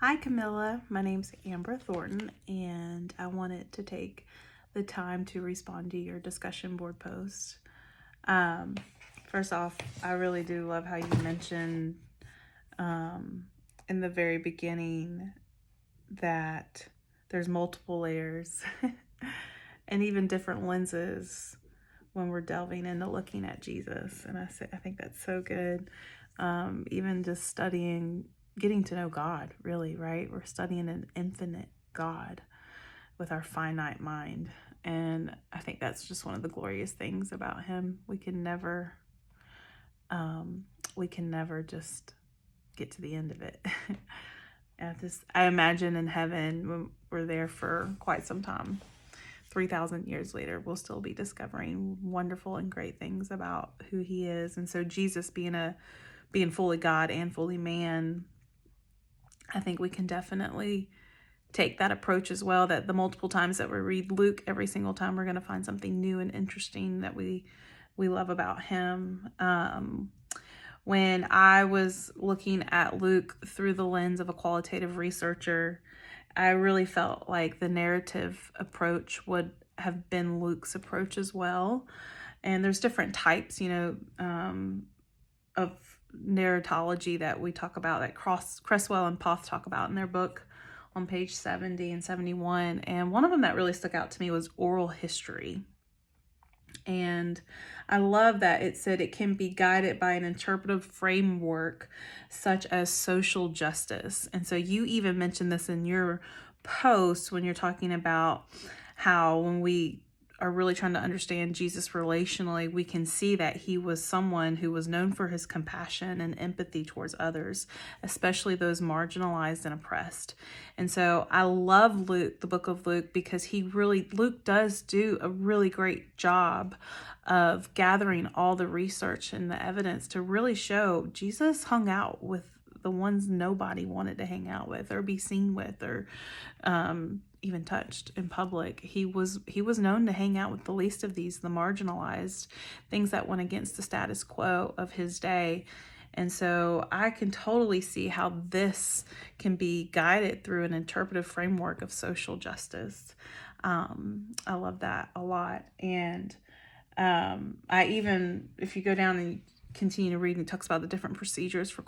Hi Camilla, my name's Amber Thornton, and I wanted to take the time to respond to your discussion board post. First off, I really do love how you mentioned in the very beginning that there's multiple layers and even different lenses when we're delving into looking at Jesus. And I think that's so good. Even just studying, getting to know God, really, right? We're studying an infinite God with our finite mind. And I think that's just one of the glorious things about him. We can never just get to the end of it. I imagine in heaven, when we're there for quite some time, 3,000 years later, we'll still be discovering wonderful and great things about who he is. And so Jesus being fully God and fully man, I think we can definitely take that approach as well, that the multiple times that we read Luke, every single time we're going to find something new and interesting that we love about him. When I was looking at Luke through the lens of a qualitative researcher, I really felt like the narrative approach would have been Luke's approach as well. And there's different types, of narratology that we talk about, that Cresswell and Poth talk about in their book on page 70 and 71. And one of them that really stuck out to me was oral history. And I love that it said it can be guided by an interpretive framework such as social justice. And so you even mentioned this in your post when you're talking about how when we are really trying to understand Jesus relationally, we can see that he was someone who was known for his compassion and empathy towards others, especially those marginalized and oppressed. And so I love Luke, the book of Luke, because Luke does do a really great job of gathering all the research and the evidence to really show Jesus hung out with the ones nobody wanted to hang out with or be seen with or even touched in public. He was known to hang out with the least of these, the marginalized, things that went against the status quo of his day. And so I can totally see how this can be guided through an interpretive framework of social justice. I love that a lot. And if you go down and continue to read, it talks about the different procedures for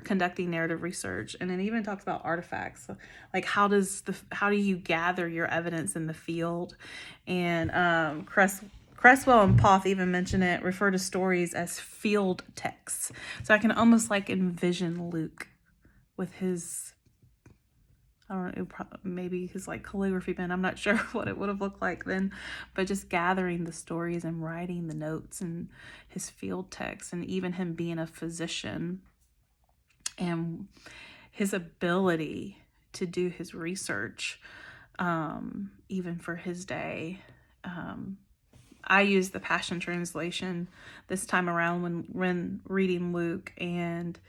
conducting narrative research. And it even talks about artifacts, like how do you gather your evidence in the field? And Cresswell and Poth even refer to stories as field texts. So I can almost envision Luke with his, I don't know, maybe his calligraphy pen. I'm not sure what it would have looked like then, but just gathering the stories and writing the notes and his field texts, and even him being a physician and his ability to do his research, even for his day. I used the Passion Translation this time around when reading Luke, and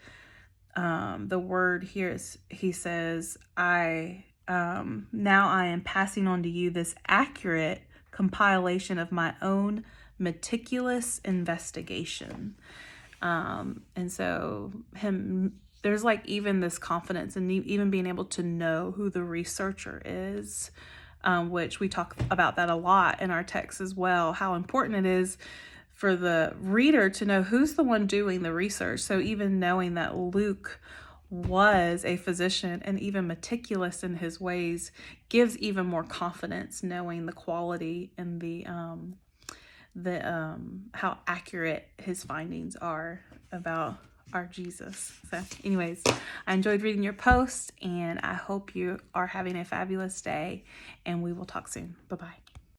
the word here is, he says, now I am passing on to you this accurate compilation of my own meticulous investigation. And so there's even this confidence and even being able to know who the researcher is, which we talk about that a lot in our text as well, how important it is for the reader to know who's the one doing the research. So even knowing that Luke was a physician and even meticulous in his ways gives even more confidence, knowing the quality and how accurate his findings are about our Jesus. So anyways, I enjoyed reading your post, and I hope you are having a fabulous day, and we will talk soon. Bye-bye.